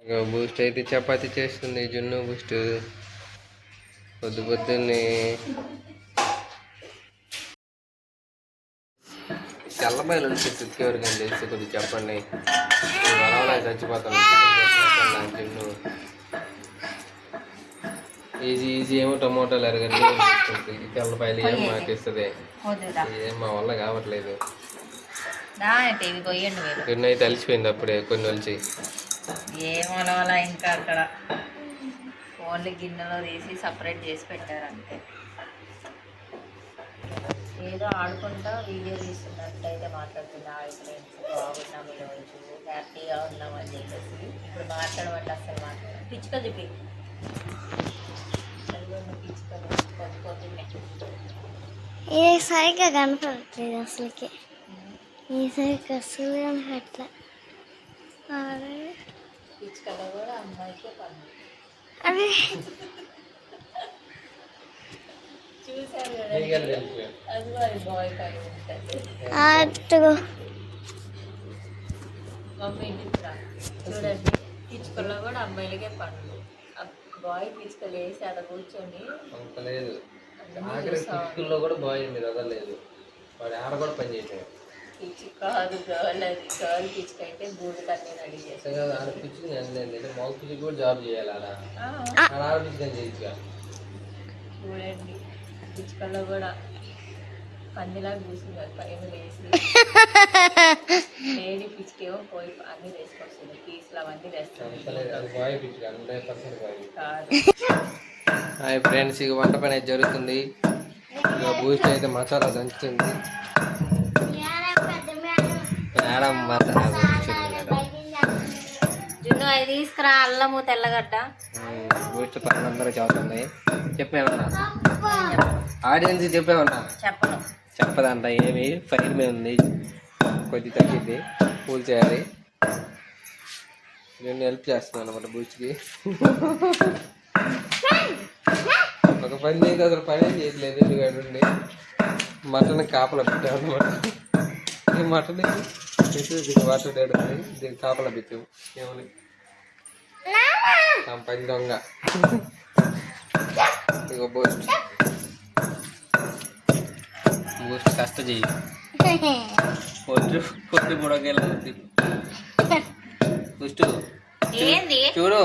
Boost అయితే చపాతీ చేస్తుంది జున్ను బూస్ట్ పొద్దున్నే. తెల్లబాయలు ఉంటే చుక్కేవరకు తెలిసి కొద్దిగా చెప్పండి. వరవలా చచ్చిపోతాను జున్ను. ఈజీ ఏమో టమోటాలు ఎరగండి తెల్లపాయలు ఏం మాకిస్తుంది. ఏం మా వల్ల కావట్లేదు. కొన్ని అయితే అలిసిపోయింది అప్పుడే కొన్ని వచ్చి ఏమోలా ఇంకా అక్కడ ఓన్లీ గిన్నెలో తీసి సపరేట్ చేసి పెట్టారు అంతే. ఏదో ఆడుకుంటా వీడియో తీస్తున్నట్టయితే మాట్లాడుతున్నా. ఫ్రెండ్స్ బాగున్నాం, ఈరోజు హ్యాపీగా ఉన్నాం అని చెప్పేసి ఇప్పుడు మాట్లాడమంటే అసలు మాట్లాడాలి. పిచ్చుక చెప్పి పిచ్చుకలు పొద్దున్నే ఇది సరిగ్గా కనపడట్లేదు అసలుకి. ఈ సరిగ్గా అసలు కనపట్లే. పిచ్చుకలో కూడా అమ్మాయికే పని. అదే చూసారు కదా, అది మరి బాయ్ పని ఉంటుంది. మమ్మీ చూడండి, పిచ్చుకల్లో కూడా అమ్మాయిలకే పనులు. బాయ్ పిచ్చుకలు వేసి అక్కడ కూర్చొని లేదు. పిచ్చుకల్లో కూడా బాయ్ మీద వదలలేదు. వాడు ఆడ కూడా పని చేసాడు. పిచ్చుక కాదు గర్ల్, అది గర్ల్ పిచ్చుక అయితే గూడు కన్నీ రెడీ చేస్తాను. ఆడ పిచ్చుకుని అంటే మగ పిచ్చుకు కూడా జాబ్ చేయాలి. ఆడ పిచ్చుకొని చేయొచ్చుగా. చూడండి, పిచ్చుకల్లో కూడా పందిలాగా కూర్చున్నారు పైన వేసి. లేడీ పిచ్చుకేమో పోయి అన్నీ వేసుకొస్తుంది, పీసులు అవన్నీ వేస్తుంది. హాయ్ ఫ్రెండ్స్, ఇక వంట పని అయితే జరుగుతుంది. ఇక బూస్ట్ అయితే మసాలా దంచుతుంది. జున్ను అవి తీసుకురా, అల్లము తెల్లగడ్డ. బూస్ట్ పనులందరూ చదువుతుంది. చెప్పేమన్నా ఆడియన్స్ చెప్పేమన్నా చెప్పదంట. ఏమి ఫైర్ మీద ఉంది, కొద్ది తగ్గింది, కూల్ చేయాలి. నేను హెల్ప్ చేస్తున్నాను అనమాట బూస్ట్కి. ఒక పని చేయదు, అసలు పని చేయట్లేదు. ఎందుకంటే మటన్ కాపలా పెట్టాను అనమాట. ఈ మటన్ దీనికి వాటర్ తేడుంది, దీనికి కాపలా పెట్టాము. ఏమని పని దొంగ. ఇక బూస్ట్ బూస్ట్ కష్ట చెయ్యి. పొద్దు బుడకెళ్ళి బూస్ట్ చూడు.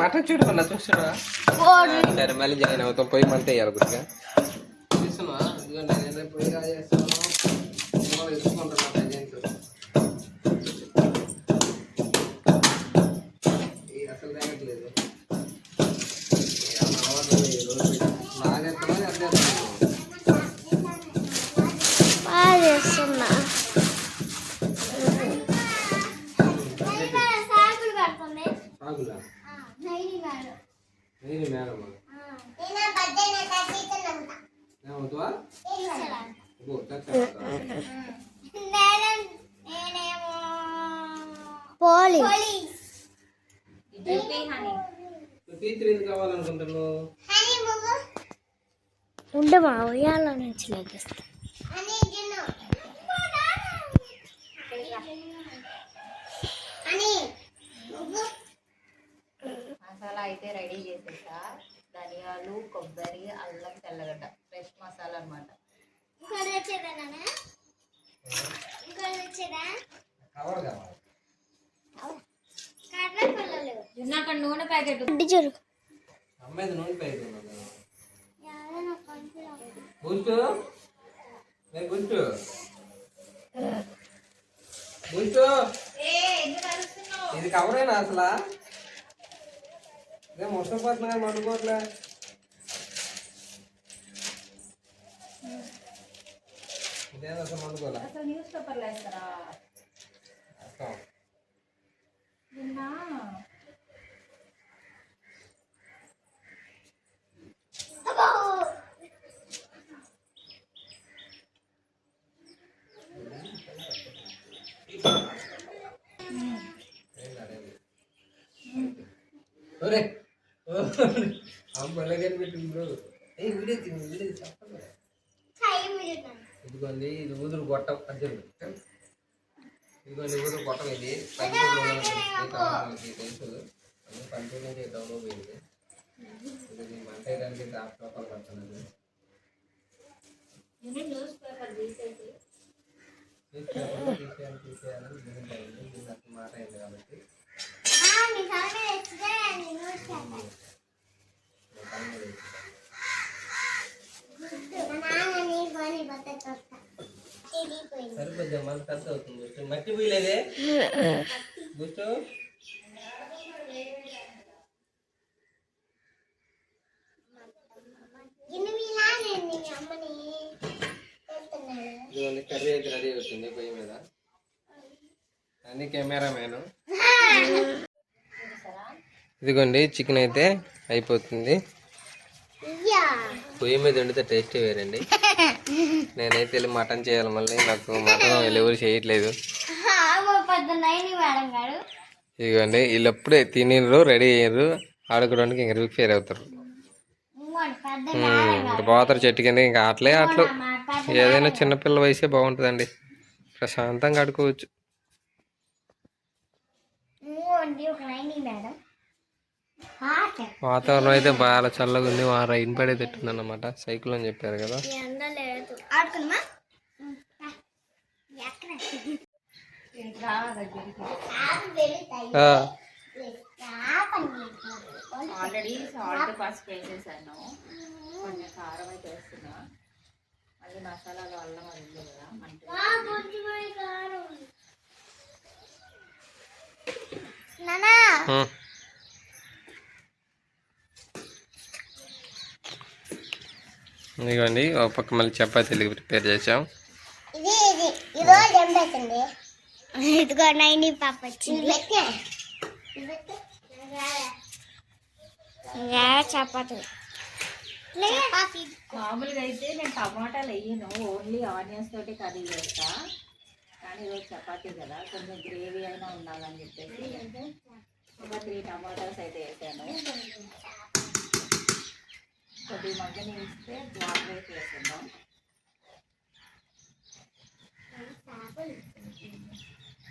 మటన్ చూడమన్నా చూస్తున్నా. సరే మళ్ళీ జాయిన్ అవుతాం. పొయ్యి మంట వేయాలి గుడిగా చూస్తున్నా. పొయ్యి చేస్తాను అసలు తగ్గట్లేదు. చేస్తున్నా కావాలనుకుంటున్నావు ఉండమా ఉయ్యాల నుంచి లెగిస్తా. మసాలా అయితే రెడీ చేసేసా. ధనియాలు, కొబ్బరి, అల్లం, తెల్లగడ్డ, ఫ్రెష్ మసాలా అనమాట. అక్కడ నూనె ప్యాకెట్ ఇది కవరేనా అసలు? మొత్తం పోతున్నా మండుకోవట్లే. ఇదేనా అసలు మండుకోలే? న్యూస్ పేపర్లో వేస్తారా? అమ్మలే కనిపెట్టింది బ్రో. వీడియో చెప్పండి. ఇదిగోండి ఇది ఊదురు గొట్టం అర్జున్. ఇదిగోండి ఊదురు గొట్టం ఇది పల్లెటూరులోకి తెలుసు. పల్లెటూరు నుంచి డౌన్లోడ్ పోయింది. ఇది మంట వేయడానికి డ్రాప్ రూపాయలు పడుతున్నది. న్యూస్ పేపర్ తీసేసి తీసేయాలని దీనికి అసలు మాట అయింది కాబట్టి సరిపోద్ది. మన ఖర్చు అవుతుంది. మట్టి పోయలేదే గుర్తు. ఇదిగోండి కర్రీ అయితే రెడీ అవుతుంది పొయ్యి మీద. అన్ని కెమెరా మ్యాను. ఇదిగోండి చికెన్ అయితే అయిపోతుంది. పొయ్యి మీద వండితే టేస్ట్ వేరండి. నేనైతే వెళ్ళి మటన్ చేయాలి. మళ్ళీ నాకు మటన్ ఎవరు చేయట్లేదు. ఇదిగోండి వీళ్ళు ఎప్పుడే తినరు రెడీ అయ్యారు. ఆడుకోవడానికి ఇంకా రిపేర్ అవుతారు. ఇంకా పోతారు చెట్టు కింద. ఇంకా ఆటలు ఏదైనా చిన్నపిల్ల వయసే బాగుంటుందండి. ప్రశాంతంగా ఆడుకోవచ్చు. వాతావరణం అయితే బాగా చల్లగా ఉంది. రైన్ పడేటట్టుంది అన్నమాట. సైకిల్ అని చెప్పారు కదా. ఆల్రెడీ సాల్ట్ పసుపు వేసేసాను. కొంచెం కారం అయితే వేస్తున్నా. మళ్ళీ మసాలాలు అల్లం అది కదా ఇదిగోండి ఒక పక్క మళ్ళీ చపాతీలు ప్రిపేర్ చేసాం. ఇదిగో నైని పాప వచ్చింది. చపాతీ మామూలుగా అయితే నేను టమాటాలు వేయను. ఓన్లీ ఆనియన్స్ తోటి కర్రీ చేస్తా. కానీ ఈరోజు చపాతీ కదా కొంచెం గ్రేవీ అయినా ఉండాలని చెప్పేసి ఒక 3 టమాటాస్ అయితే వేసాను. కొద్ది మగ్గని ఇస్తే వాటర్ వేసి వేసుకుందాం.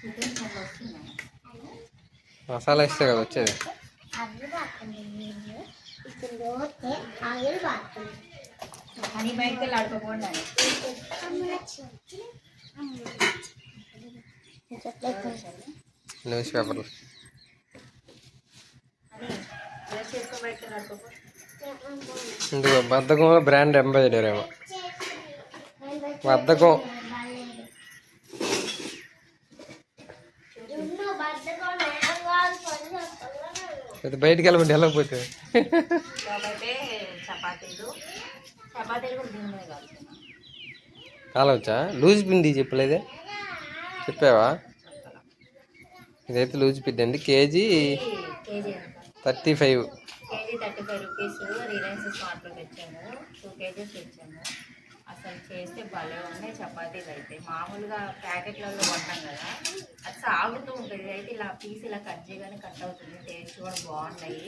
చికెన్ కొంచెం వస్తున్నాయి. మసాలా ఇస్తే కదా వచ్చేది. అని బయటకు వెళ్ళి ఆడుకోకుండా న్యూస్ పేపర్లు ఇందులో బద్ధకం బ్రాండ్ అంబాసిడర్ ఏమో. బద్ధకం బయటికి వెళ్ళమంటే వెళ్ళకపోతుంది. కాలవచ్చా? లూజ్ పిండి చెప్పలేదే. చెప్పావా? ఇదైతే లూజ్ పిండి అండి. కేజీ 35. KG 35 rupees. రిలయన్స్ స్మార్ట్లో తెచ్చాము. 2 kgs తెచ్చాము. అసలు చేస్తే భలే ఉన్నాయి చపాతీలు అయితే. మామూలుగా ప్యాకెట్లలో కొంటాం కదా అది సాగుతూ ఉంటుంది. అయితే ఇలా పీస్ ఇలా కట్ చేయగానే కట్ అవుతుంది. టేస్ట్ కూడా బాగున్నాయి.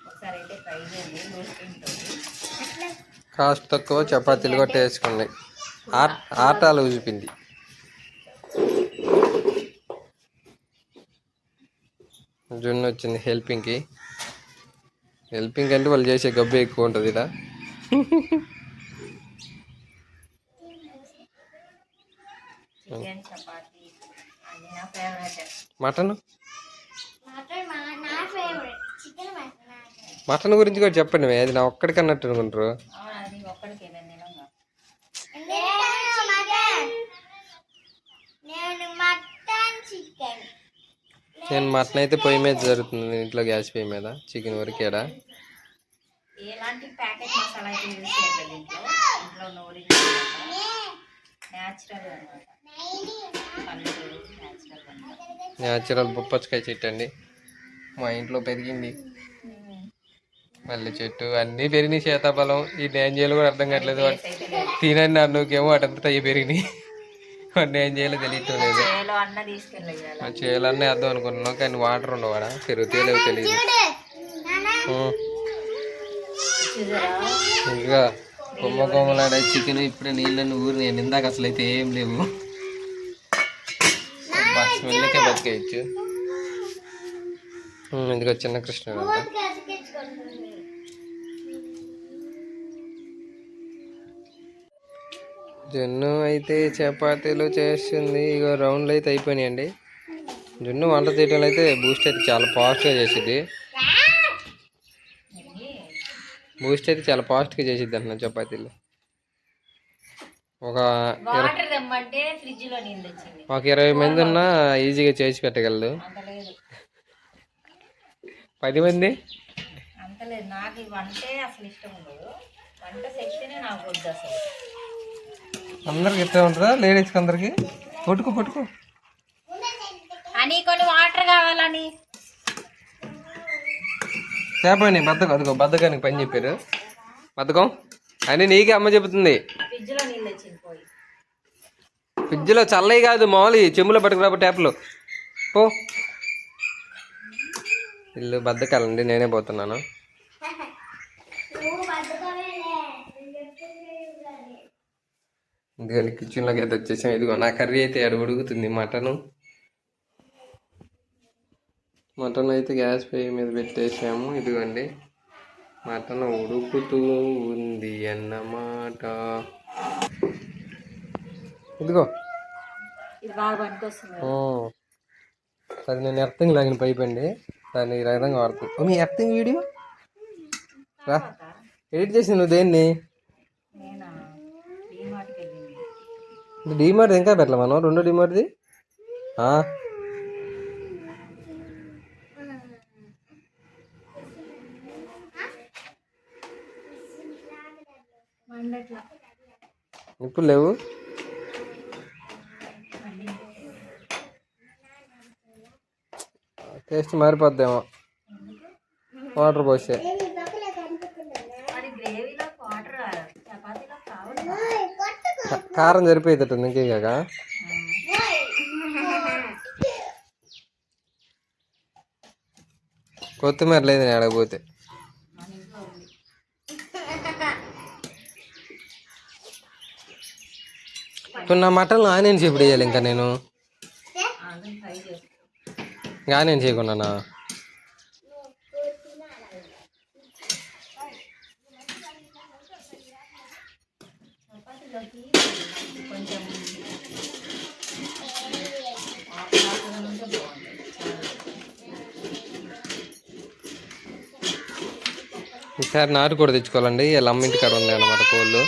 ఒకసారి అయితే ట్రై చేయండి. లూజ్ పిండి కాస్ట్ తక్కువ చపాతీలు కూడా వేసుకున్నాయి. ఆటా లూజ్ పిండి. జున్ను వచ్చింది హెల్పింగ్కి. హెల్పింగ్ అంటే వాళ్ళు చేసే గబ్బు ఎక్కువ ఉంటుంది ఇలా. మటన్ మటన్ గురించి కూడా చెప్పండి. అది నా ఒక్కడికి అన్నట్టు అనుకుంటారు. నేను మటన్ అయితే పొయ్యి మీద జరుగుతుంది. ఇంట్లో గ్యాస్ పొయ్యి మీద. చికెన్ వరకు ఏడా ఎలాంటి ప్యాకెట్ మసాలా అయితే యూజ్ చేయలేదు. ఇంట్లో నూరి న్యాచురల్ అనమాట. న్యాచురల్ బొప్పచ్చుకాయ చెట్టు అండి. మా ఇంట్లో పెరిగింది. మల్లె చెట్టు అన్నీ పెరిగినాయి. సీతాఫలం ఈ ఏం చేయాలో కూడా అర్థం కావట్లేదు. తినండి అన్నుకేమో అటంతా అవి పెరిగినాయి. వాడిని ఏం చేయాలో తెలియటం లేదు. చేయాలన్నీ అర్థం అనుకుంటున్నాం కానీ వాటర్ ఉండవాడా పెరుగుతలేవు తెలియదు. ఇంకా కొమ్మ కొమ్మలాడే చికెన్ ఇప్పుడే నీళ్ళని ఊరినాయండి. ఇందాక అసలు అయితే ఏం లేవు. స్మెల్కే బతికేయచ్చు. ఇదిగో చిన్న కృష్ణ జున్ను అయితే చపాతీలు చేస్తుంది. ఇగో రౌండ్లు అయితే అయిపోయినాయండి. జున్ను వంట చేయడంలో అయితే బూస్ట్ అయితే చాలా ఫాస్ట్గా చేసిద్ది. బూస్ట్ అయితే చాలా ఫాస్ట్గా చేసిద్ది అంటున్నా చపాతీలు. ఒక 20 మంది ఉన్నా ఈజీగా చేసి పెట్టగలదు. 10 మంది అందరికి ఇట్లా ఉంటుందా? లేడీస్కి అందరికి పట్టుకో అని కొన్ని వాటర్ కావాలని చేపని బద్దకం. అదిగో బద్దకానికి పని చెప్పారు. బద్దకం అని నీకే అమ్మ చెబుతుంది. ఫ్రిడ్జ్లో చల్లయి కాదు, మామూలు చెమ్ములో పట్టుకురాబో ట్యాప్లో పో. ఇల్లు బద్దకాలండి, నేనే పోతున్నాను. ఇదిగోండి కిచెన్లోకి అయితే వచ్చేసాం. ఇదిగో నా కర్రీ అయితే ఉడుకుతుంది. మటన్ అయితే గ్యాస్ పొయ్యి మీద పెట్టేసాము. ఇదిగోండి మటన్ ఉడుకుతూ ఉంది అన్నమాట. ఇదిగో అది నేను ఎర్తింగ్ లాగిన పైప్ అండి. దాన్ని ఈ విధంగా వాడుతుంది. మీ ఎర్తింగ్ వీడియో రా ఎడిట్ చేసింది నువ్వు దేన్ని? డీమార్ట్ ఇంకా పెట్టలే మనం. 2 డీమార్ట్ది ఇప్పుడు లేవు. టేస్ట్ మారిపోద్దేమో వాటర్ పోస్తే. కారం సరిపోయేటట్టుంది ఇంకే కాక. కొత్తిమీర లేదు నేను ఆడకపోతే. ఇప్పుడు నా మటన్లో ఆనియన్స్ ఎప్పుడు వేయాలి? ఇంకా నేను ఆనియన్స్ చేయకున్నానా? ఈసారి నాటు కూడా తెచ్చుకోవాలండి. వీళ్ళ అమ్మ ఇంటి కాడ ఉన్నాయి అన్నమాట కోళ్ళు.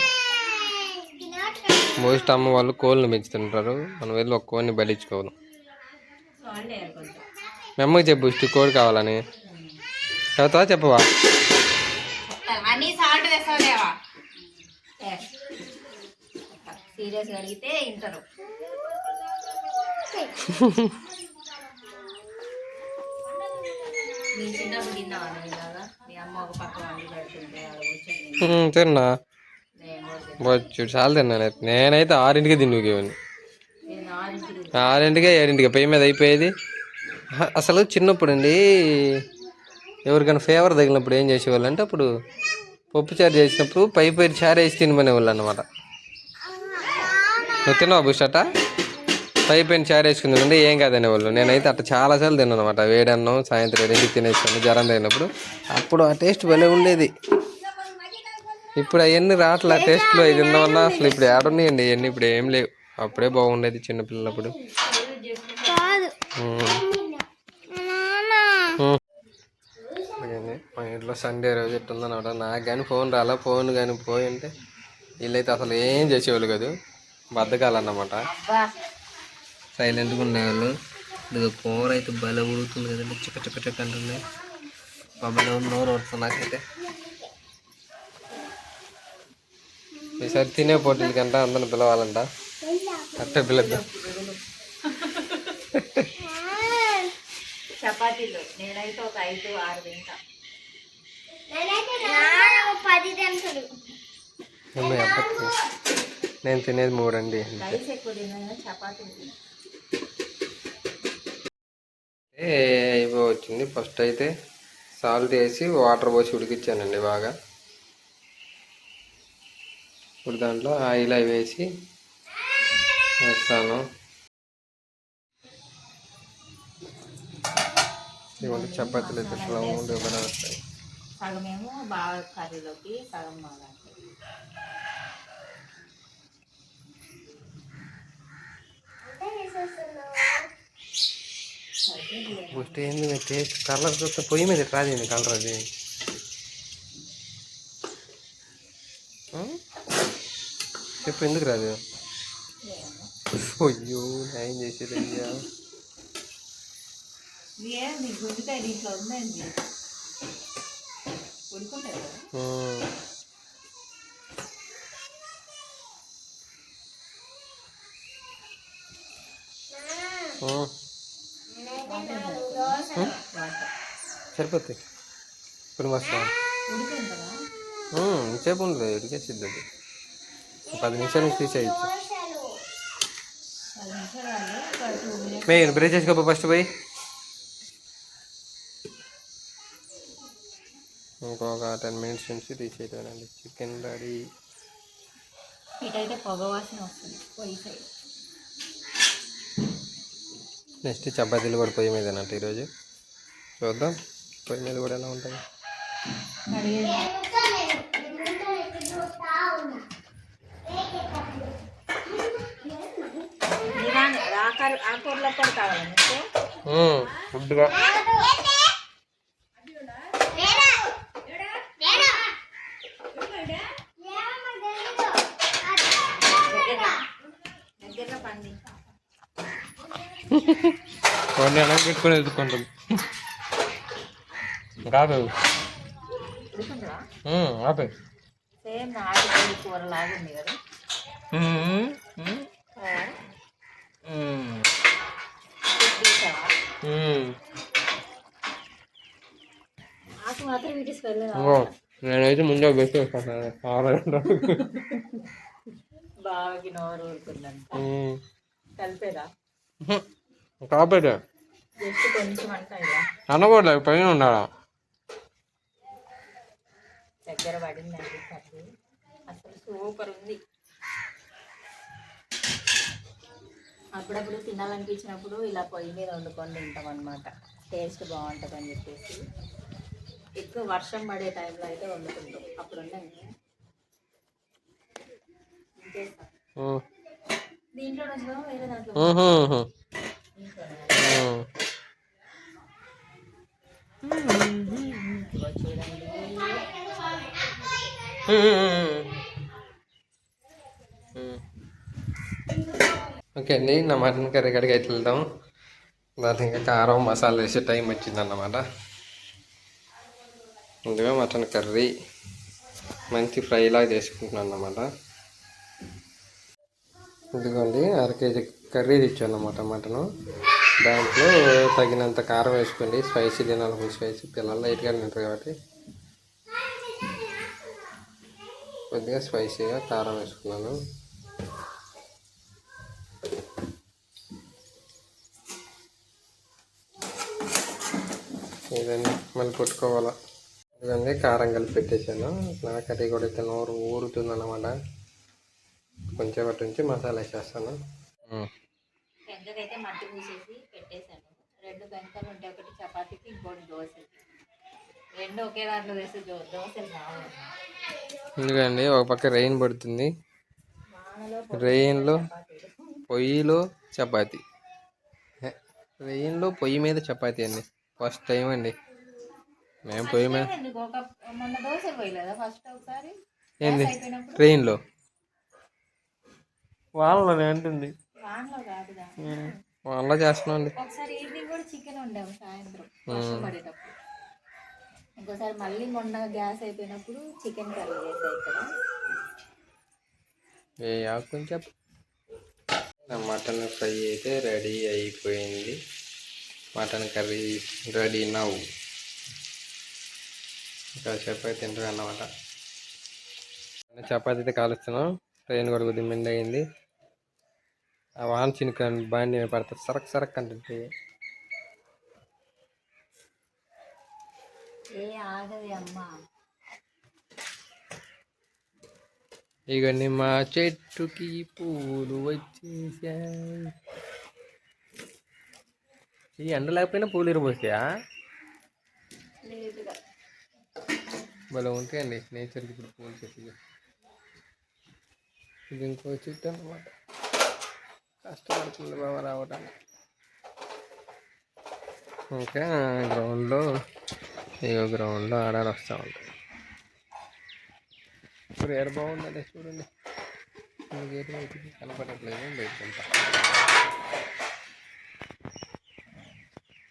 మోస్ట్ అమ్మ వాళ్ళు కోళ్ళని పెంచుతుంటారు. మనం వెళ్ళి ఒక కోడిని బలించుకోవాలి. మీ అమ్మకి చెప్పు ఇష్ట కోడి కావాలని. చెబుతావా చెప్పవా? తిన్నా వచ్చు చాలా తిన్నాను. నేనైతే 6ంటికే తిండికేవాడిని. 6ంటికే 7ంటికే పొయ్యి మీద అయిపోయేది. అసలు చిన్నప్పుడు అండి ఎవరికైనా ఫీవర్ తగిలినప్పుడు ఏం చేసేవాళ్ళు అంటే, అప్పుడు పప్పు చారు చేసినప్పుడు పై చారు వేసి తినమనేవాళ్ళు అన్నమాట. నువ్వు తిన్నావు బుష్టట? పైన చారు వేసుకుందండి ఏం కాదనేవాళ్ళు. నేనైతే అట్లా చాలాసార్లు తిన్నాను అనమాట. వేడన్నం సాయంత్రం 2ంటికి తినేసాను జ్వరం తగినప్పుడు. అప్పుడు ఆ టేస్ట్ భలే ఉండేది. ఇప్పుడు అవన్నీ రావట్లే టేస్ట్లో. ఇది తిన్నామన్నా అసలు ఇప్పుడు ఏడున్నాయండి ఇవన్నీ. ఇప్పుడు ఏం లేవు. అప్పుడే బాగుండేది చిన్నపిల్లలప్పుడు. మా ఇంట్లో సండే రోజు ఎట్టుందన్నమాట. నాకు కానీ ఫోన్ రాలా. ఫోన్ కానీ పోయి అంటే వీళ్ళైతే అసలు ఏం చేసేవాళ్ళు కాదు. బద్దకాలన్నమాట. సైలెంట్గా ఉండేవాళ్ళు. ఇది కూర అయితే భలే ఉడుకుతుంది కదండి. చిక్క చిక్క చిక్క అంటుంది. బాబాయ్ నోరు వస్తుంది నాకైతే. ఈసారి తినే పోటీల కంట అందరిని పిలవాలంట. అట్టే పిలుద్దాం. చపాతీలు నేనైతే ఒక 5-6 తింటా. నేను తినేది 3 అండి. అయిపోవచ్చింది. ఫస్ట్ అయితే సాల్ట్ వేసి వాటర్ పోసి ఉడికిచ్చానండి బాగా. ఇప్పుడు దాంట్లో ఆయిల్ అవి వేస్తాను. ఇవ్వండి చపాతీలు అయితే రౌండ్గా కూడా వస్తాయి. సగమేమో బాగా కర్రీలోకి, సగం బాగా ఫస్ట్ ఏంది టేస్ట్ కలర్ చూస్తే పొయ్యి మీద రాదేంది కలర్ అది. చెప్పు ఎందుకు రాదు? అయ్యో ఏం చేసేది అయ్యా. ఏంది గుండెకాయ దీంట్లో ఉందండి ఉడుకుంటాయి కదా. సరిపోతాయి ఇప్పుడు మస్తు సేపు ఉండదు ఉడికేసిద్ది అది. 10 నిమిషాల నుంచి తీసేయచ్చు. మీరు బ్రేక్ చేసుకోపో ఫస్ట్ పోయి. ఇంకొక 10 మినిట్స్ నుంచి తీసేయటండి. Chicken ready. ఇటైతే పొగ వాసన వస్తుంది పొయ్యి సైడ్. నెక్స్ట్ చపాతీలు కూడా పొయ్యి మీద అన్నట్టు ఈరోజు. చూద్దాం పొయ్యి మీద కూడా ఎలా ఉంటుంది. ఆకూరలో కూడా కావాలి ఫుడ్గా. వెనక పెట్టుకొని ఎదుర్కొంటాం. కాదు ఆపే. సేమ్ నాటుకోడి కూర లాగుంది కదా. ఆకు మాత్రం వీటికి నేనైతే ముందే పెట్టేస్తాను. బాగా నోరు ఊరుకుందంట కలిపేదా కాపేట జస్ట్ కొంచెం అంట ఇలా అనకూడదు పైన ఉండాలా. దగ్గర పడిందండి కర్రీ. అసలు సూపర్ ఉంది. అప్పుడప్పుడు తినాలనిపించినప్పుడు ఇలా పొయ్యి మీద వండుకొని తింటాం అనమాట. టేస్ట్ బాగుంటుంది అని చెప్పేసి. ఎక్కువ వర్షం పడే టైంలో అయితే వండుకుంటాం. అప్పుడు ఉన్నాయి దీంట్లో వేరే దాంట్లో చూడండి. ఓకే అండి, నా మటన్ కర్రీ కడిగి అయితే వెళ్దాం. దానికి ఇంకా కారం మసాలా వేసే టైం వచ్చిందన్నమాట. ముందుగా మటన్ కర్రీ మంచి ఫ్రైలాగా చేసుకుంటున్నాను అన్నమాట. ఇదిగోండి 1/2 కేజీ కర్రీ తెచ్చాను అన్నమాట మటను. దాంట్లో తగినంత కారం వేసుకోండి. స్పైసీ తినాలి, ఫుల్ స్పైసీ. పిల్లలు లైట్గా తింటారు కాబట్టి కొద్దిగా స్పైసీగా కారం వేసుకున్నాను. ఇదండి మళ్ళీ కొట్టుకోవాలా. ఇదండి కారం కలిపి పెట్టేశాను. నా కర్రీ కూడా అయితే నోరు ఊరుతుంది అన్నమాట. కొంచెం వాటి నుంచి మసాలా వేసేస్తాను. పెద్దదైతే మట్టి పూసేసి పెట్టేశాను. 2 పెంకలు ఉంటాయి, ఒకటి చపాతీకి, ఇంకోటి దోశకి. 2 ఒకే దాంట్లో వేసి దోశలు కావాలి. ఎందుకండి ఒక పక్క రెయిన్ పడుతుంది, రెయిన్లో పొయ్యిలో చపాతీ. రెయిన్లో పొయ్యి మీద చపాతీ అండి. ఫస్ట్ టైం అండి మేము పొయ్యి మీద. మొన్న దోశలు పోయలేదా ఫస్ట్ ఒకసారి ఏంది ట్రైన్లో? వాళ్ళలో అంటుంది. వానలో కాదుగా, వాళ్ళలో చేస్తున్నాం అండి. ఒకసారి ఈవినింగ్ కూడా చికెన్ వండాము సాయంత్రం వర్షం పడేటప్పుడు. ఇంకోసారి మళ్ళీ మొన్న గ్యాస్ అయిపోయినప్పుడు చికెన్ కర్రీ చేసాయి ఇక్కడ. ఏ కొంచెం మటన్ ఫ్రై అయితే రెడీ అయిపోయింది. మటన్ కర్రీ రెడీ నవ్వు. ఇంకా చపాతీ తింటారు అన్నమాట. చపాతీ అయితే కాలుస్తున్నాం. ట్రైన్ కూడా కొద్దిగా మెండ్ అయింది. ఆ వాన్ చినుక బాండి పడుతుంది, సరక్ సరక్ అంటుంది. ఏ ఆగది అమ్మా. ఇవన్నీ మా చెట్టుకి పూలు వచ్చేసాయి. ఈ ఎండ లేకపోయినా పూలు ఇరబోసాయా? లేదుగా. భలే ఉంటాయండి నేచర్కి ఇప్పుడు పూల చెట్లు. ఇది ఇంకో చెట్టు అన్నమాట. కష్టపడుతుంది బాబా రావడానికి. ఇంకా గ్రౌండ్లో ఆడాలి వస్తూ ఉంటాయి. ఇప్పుడు ఏడ బాగుందండి చూడండి. గేట్ బయటికి కనపడట్లేదు, బయటకంతా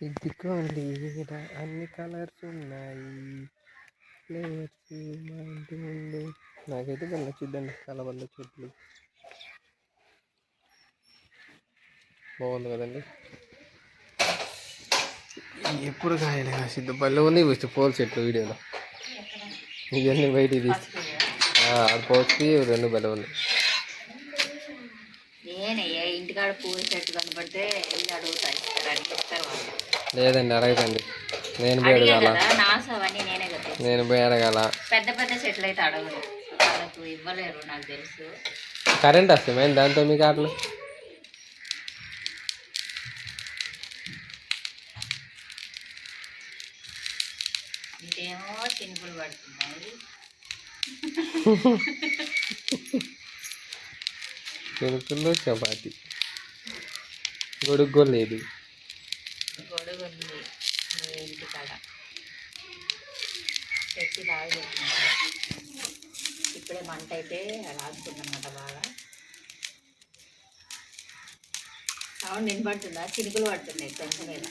ఇదిగోండి ఇక్కడ అన్ని కలర్స్ ఉన్నాయి. ఫ్లేవర్స్ మా ఇంటి ముందు నాకైతే బాగా నచ్చుద్దండి. కలబంద చెట్లు బాగుంది కదండి. ఎప్పుడు కాయలే కాసిద్దు బల్ల ఉంది. వస్తే పూల చెట్లు వీడియోలో ఇవన్నీ బయటికి తీసి పోసి 2 బల్ల ఉంది. నేనయ్యా ఇంటికాడ పూల చెట్టు కనబడితే వెళ్ళి అడుగుతాను, చెప్తారు వాళ్ళు. లేదండి అడగదండి. నేను పోయి అడగాల. నాసవన్నీ నేనే కదా. నేను పోయి అడగాల. పెద్ద పెద్ద చెట్లు అయితే అడగరు, వాళ్ళకు ఇవ్వలేరు నాకు తెలుసు. కరెంట్ వస్తుంది మేము దాంతో మీకు అట్లా ఇంకేమో చినుకులు పడుతున్నాయి. చినుకుల్లో చపాతి గొడుగు లేదు. గొడుగు ఉంది మీ ఇంటికాడ తెచ్చి బాగా ఇప్పుడే మంట అయితే రాస్తుందన్నమాట. బాగా సౌండ్ వినపడుతుందా? చినుకులు పడుతున్నాయి కొంచెం మీద.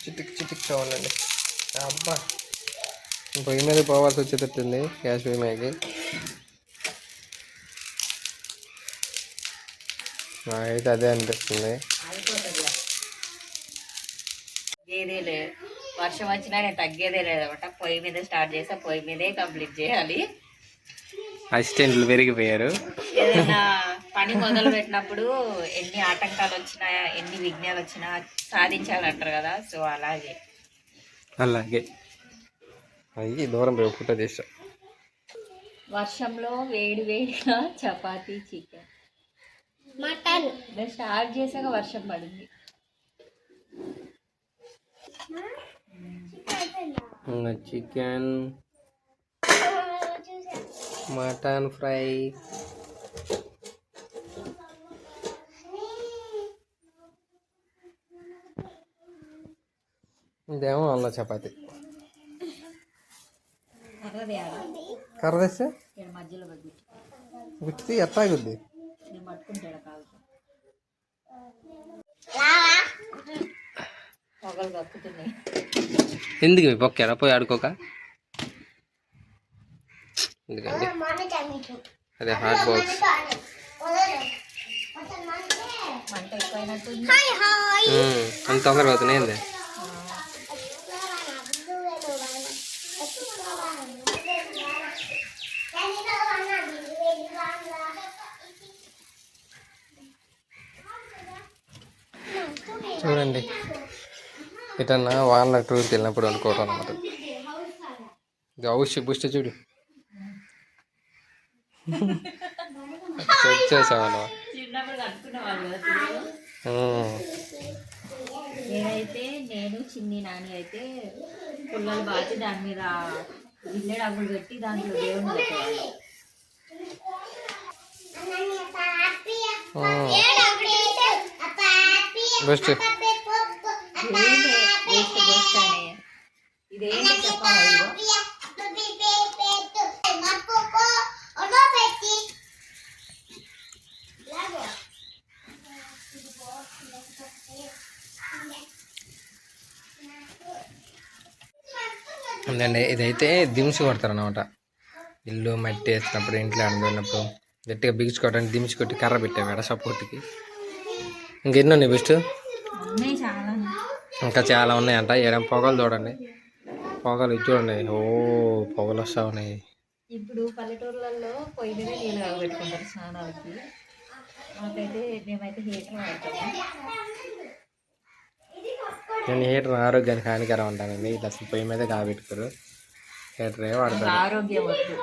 చిటిక్ కావాలండి. అబ్బా పొయ్యి మీద పోవాల్సి వచ్చేటట్టుంది. గ్యాస్ పొయ్యి మీదకి నాకైతే అదే అనిపిస్తుంది. తగ్గేదే లేదు, వర్షం వచ్చినా నేను తగ్గేదే లేదన్నమాట. పొయ్యి మీద స్టార్ట్ చేసా, పొయ్యి మీదే కంప్లీట్ చేయాలి. అసిస్టెంట్లు పెరిగిపోయారు. ఏదైనా పని మొదలు పెట్టినప్పుడు ఎన్ని ఆటంకాలు వచ్చినా, ఎన్ని విఘ్నాలు వచ్చినా సాధించాలంటారు కదా. సో అలాగే అయ్యి దూరం పోయి ఫోటో తీసా. వర్షంలో వేడి వేడిగా చపాతీ చికెన్ మటన్ నేను స్టార్ట్ చేసాక వర్షం పడింది. చికెన్, మటన్ ఫ్రై, ఇదేమో అల్ల చపాతి. కర్ర తెస్తే మధ్యలో గుర్తి ఎత్తాగుద్ది. నేను పట్టుకుంటాడు కాదు, పొగలు కక్కుతున్నాయి. ఎందుకు పొక్కారా పోయి ఆడుకోక. ఎందుకండి అదే హాట్ బాక్స్ మంట ఎక్కువైనట్టుంది. అంత తొందరగా అవుతున్నాయి. ఏంది చూడండి, ఇటన్నా వాళ్ళ టూర్కి వెళ్ళినప్పుడు అనుకోవటం అనమాట. ఇది హౌస్ బుష్ట చూడు చేసావా. చిన్నప్పుడు కట్టుకునేవాళ్ళు కదా. నేనైతే చిన్ని నాని అయితే పుల్లలు బాచి దాని మీద గిన్నె డబ్బులు పెట్టి దాంట్లో దేవుని పెట్టేవాళ్ళు. బెస్ట్ ఇదేంటి చెప్పాలి. అండి ఇదైతే దిమ్స్ కొడతారు అనమాట. ఇల్లు మట్టి వేసినప్పుడు, ఇంట్లో ఆడుకున్నప్పుడు గట్టిగా బిగించుకోవడానికి దిమ్స్ కొట్టి కర్ర పెట్టాడు సపోర్ట్కి. ఇంకెన్నో ఉన్నాయి బెస్ట్. ఇంకా చాలా ఉన్నాయంట. ఏడేం పొగలు చూడండి, పొగలు ఇది చూడండి. ఓ పొగలు వస్తూ ఉన్నాయి. ఇప్పుడు పల్లెటూర్లలో పొయ్యి మీద నీళ్ళు పెట్టుకుంటారు స్నానాలకి. మాకైతే మేమైతే హీటర్ వాడతాము. నేను హీటర్ ఆరోగ్యానికి హానికరం అంటానండి. ఇది అసలు పొయ్యి మీద కాబెట్టుకోరు, హీటరే వాడతారు. ఆరోగ్యం వద్దు.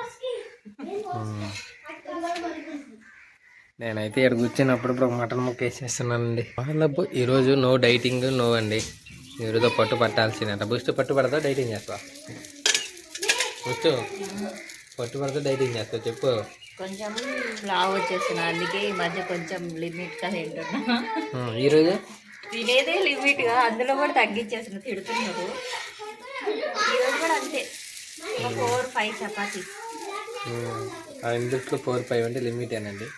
నేనైతే ఇక్కడ కూర్చున్నప్పుడు ఇప్పుడు మటన్ ముక్క వేసేస్తున్నానండి. వాళ్ళకు ఈరోజు నో డైటింగ్ నో అండి. ఈరోజు పట్టు పట్టాల్సిందంట. బుస్ట్ పట్టు పడతా డైటింగ్ చేస్తా? బుస్ట్ పట్టు పడతా డైటింగ్ చేస్తా చెప్పు. కొంచెం లావు వచ్చేస్తున్నా, అందుకే ఈ మధ్య కొంచెం లిమిట్గా తింటున్నా. ఈరోజు తినేదే లిమిట్గా, అందులో కూడా తగ్గించేస్తున్నా. తిడుతున్నారు. ఈరోజు కూడా అంతే, 4-5 చపాతీ. ఇందులో 4-5 అంటే లిమిటేనండి.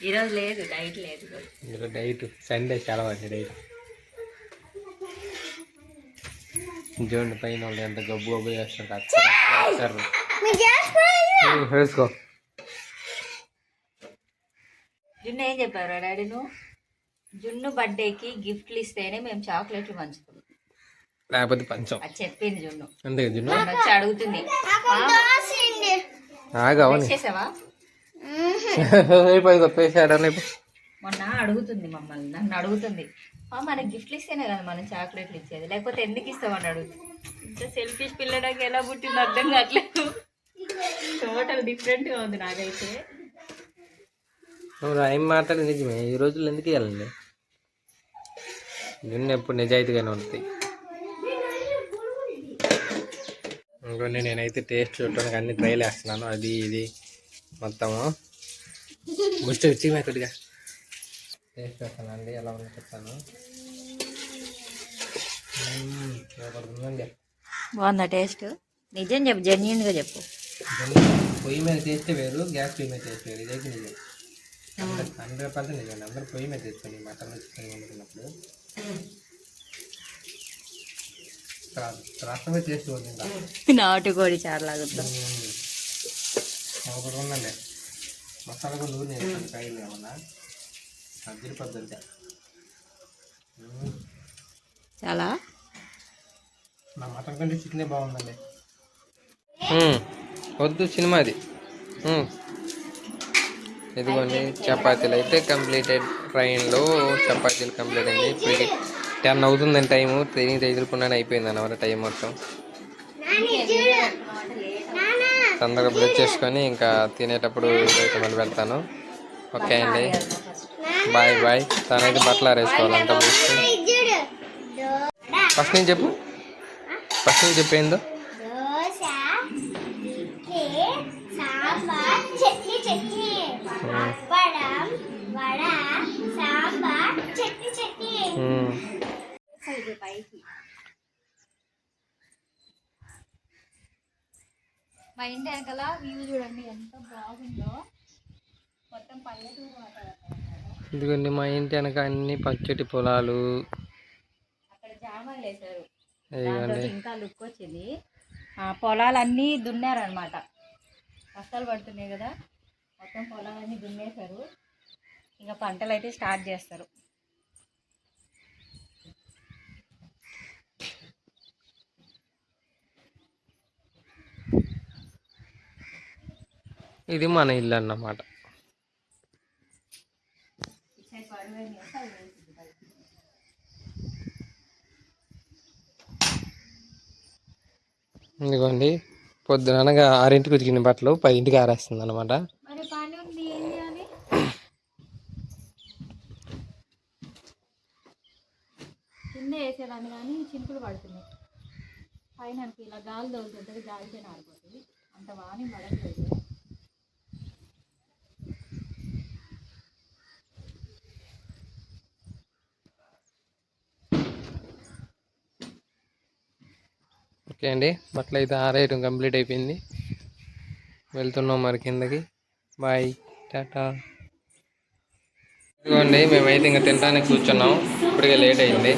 ఈరోజు లేదు, డైట్ లేదు. ఈరోజు డైట్ సండే చాలా మంచి డైట్. చూడండి పైన వాళ్ళు ఎంత గబ్బు గబ్బు చేస్తారు. వేసుకో. జున్ను ఏం చెప్పారు డాడీ? నువ్వు జున్ను బర్త్డేకి గిఫ్ట్లు ఇస్తేనే మేము చాక్లెట్లు పంచుకున్నాం, లేకపోతే పంచం అది చెప్పింది జున్ను. అంతే జున్ను వచ్చి అడుగుతుంది, చేసావా? మొన్న అడుగుతుంది మమ్మల్ని, నన్ను అడుగుతుంది, మనకి గిఫ్ట్లు ఇస్తేనే కదా మనం చాక్లెట్లు ఇచ్చేది, లేకపోతే ఎందుకు ఇస్తామని అడుగుతుంది. ఇంత సెల్ఫిష్ పిల్లడానికి ఎలా పుట్టింది అర్థం కావట్లేదు. టోటల్ డిఫరెంట్గా ఉంది నాకైతే. ఏం మాట్లాడి నిజమే. ఈ రోజుల్లో ఎందుకు ఇవ్వాలండి? జున్ను ఎప్పుడు నిజాయితీగానే ఉంటుంది. ఇంకొన్ని నేనైతే టేస్ట్ చూడటానికి అన్ని ట్రైల్ వేస్తున్నాను. అది ఇది మొత్తము ముష్టి వచ్చి కొద్దిగా టేస్ట్ చేస్తానండి. ఎలా ఉంది చెప్తాను. బాగుందా టేస్ట్? నిజం చెప్పు, జెన్యున్గా చెప్పు. పొయ్యి మీద టేస్ట్ వేరు, గ్యాస్ పొయ్యి మీద టేస్ట్ వేరు. ఇదైతే నిజం, 100% నిజం. అందరూ పొయ్యి మీద తెచ్చుకోండి మటన్ చికెన్ వండుకున్నప్పుడు. రాష్ట్రమే టేస్ట్ ఉంటుంది. నాటుకోడి చారులాగుతా ఒకటి ఉందండి, మసాలా కూడా నూనె వేస్తాను కాయలు ఏమన్నా అద్దరి పద్ధతి. చాలా నా మటన్ కంటే చికెనే బాగుందండి. వద్దు సినిమా అది. ఇదిగోండి చపాతీలు అయితే కంప్లీటెడ్. ట్రైన్లో చపాతీలు కంప్లీట్ అయింది. ఇప్పుడు 10 అవుతుందండి టైము. ట్రైనింగ్ ఎదుర్కొన్నాను అయిపోయింది అన్నమాట టైం మొత్తం. తొందరగా బ్రష్ చేసుకొని ఇంకా తినేటప్పుడు అయితే మళ్ళీ వెళ్తాను. ఓకే అండి, బాయ్ బాయ్. తనైతే బట్టలు ఆరేసుకోవాలంట. ఫస్ట్ నుంచి చెప్పు, ఫస్ట్ నుంచి చెప్పేందో. మా ఇంటి వెనకాల వ్యూ చూడండి ఎంత బాగుందో, మొత్తం పల్లెటూరు వాతావరణం. ఇదిగోండి మా ఇంటి వెనక అన్ని పచ్చటి పొలాలు. అక్కడ జామాలు వేసారు, ఇంకా లుక్ వచ్చింది. పొలాలన్నీ దున్నారనమాట. వర్షాలు పడుతున్నాయి కదా, మొత్తం పొలాలన్నీ దున్నేశారు. ఇంకా పంటలు అయితే స్టార్ట్ చేస్తారు. ఇది మన ఇల్లు అన్నమాట. ఇదిగోండి పొద్దుననగా 6ంటికి ఉతికిన బట్టలు 10ంటికి ఆరేస్తుంది అనమాట. కింద వేసేదాన్ని కానీ చినుకులు పడుతున్నాయి. పైన ఇలా గాలి తోలుతుంటుంది, గాలితోనే ఆడిపోతుంది. అంత వాని పడట్లేదు. ఓకే అండి, బట్టలు అయితే ఆరేయడం కంప్లీట్ అయిపోయింది. వెళ్తున్నాం మరి కిందకి. బాయ్, టాటా. ఇదిగోండి మేమైతే ఇంకా తినడానికి కూర్చున్నాం. ఇప్పటికే లేట్ అయింది.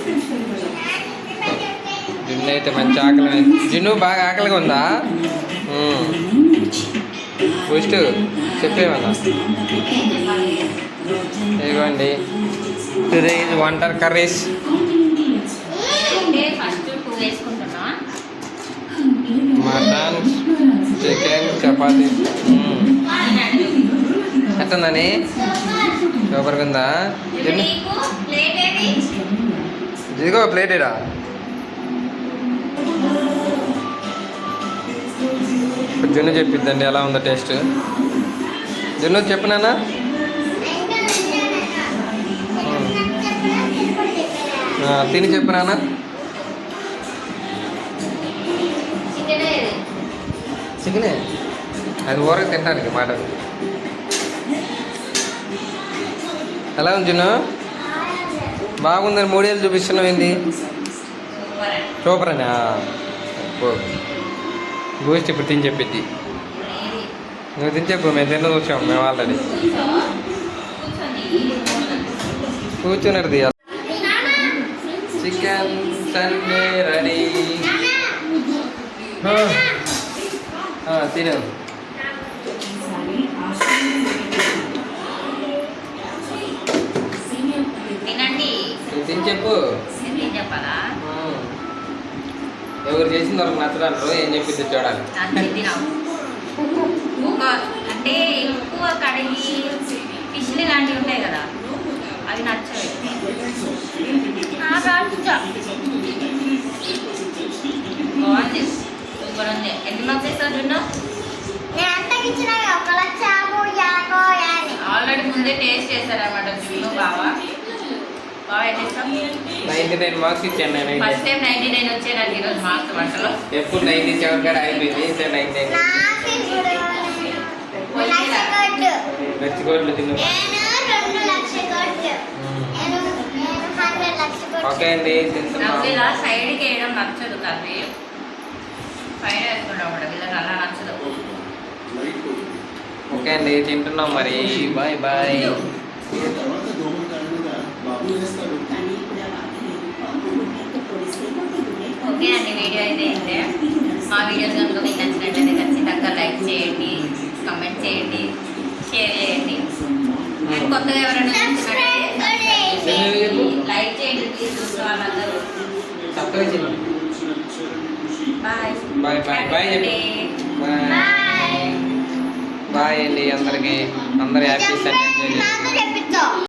జున్ను అయితే మంచి ఆకలి. జున్ను బాగా ఆకలిగా ఉందా? ఫస్ట్ చెప్పేమన్నా. ఇదిగోండి today is winter curries. Mutton, chicken, chapati. ఎట్టుందని సూపర్గా ఉందా? ఇదిగో ప్లేట్ ఇడా. జున్ను చెప్పిద్దండి ఎలా ఉందో టేస్ట్. జున్ను చెప్పు నాన్న. తిని చెప్పు నాన్న. చికెనే అది ఊరగా తినడానికి మాట. ఎలా ఉంది జున్ను? బాగుందని 3 ఏళ్ళు చూపిస్తున్నావు ఏంది? సూపర్ అని బూస్ట్ ఇప్పుడు తిని చెప్పిద్ది. నువ్వు తిని చెప్పు, మేము తిన్న చూసాం మేము ఆల్రెడీ. కూర్చున్నది చికెన్ సండే రెడీ. తిను. తినండి. తిని చెప్పు. చెప్పాలా? ఎవరు చేసిన వరకు నచ్చడానికి ఏం చెప్పింది చూడాలి. అంటే ఎక్కువ కడిగి ఫిష్లు ఇలాంటివి ఉంటాయి కదా, అవి నచ్చవు. బాగుంది, సూపర్ ఉంది. ఎన్ని మార్క్స్ ఇస్తావు జున్ను? ఆల్రెడీ ముందే టేస్ట్ చేశారన్నమాట జున్ను బాగా. ఎన్ని ఇస్తాం? 99 మార్క్స్ ఇచ్చాను నేను. ఫస్ట్ టైం 99 వచ్చాయి నాకు ఈరోజు మార్క్స్ వంటలో. ఎప్పుడు 97 కాడ అయిపోయింది. 99 లక్షకోట్లు తిన్నా. ఓకే అండి, నాకు ఇలా సైడ్కి వేయడం నచ్చదు కర్రీ, పైన వేసుకుంటాం కూడా వీళ్ళకి అలా నచ్చదు. ఓకే అండి, తింటున్నాం మరి. Bye bye. ఓకే అండి, వీడియో అయితే ఇంతే. మా వీడియోస్ కనుక మీకు నచ్చినట్లయితే ఖచ్చితంగా లైక్ చేయండి, కమెంట్ చేయండి, షేర్ చేయండి. అండ్ కొత్తగా ఎవరైనా చూసినట్లయితే లైక్ చేయండి ప్లీజ్, చూసిన వాళ్ళందరూ. బాయ్ బాయ్ బాయ్ బాయ్ చెప్పి బాయ్. బాయ్ అండి అందరికీ. అందరు హ్యాపీ సండే ఎంజాయ్ చేయండి.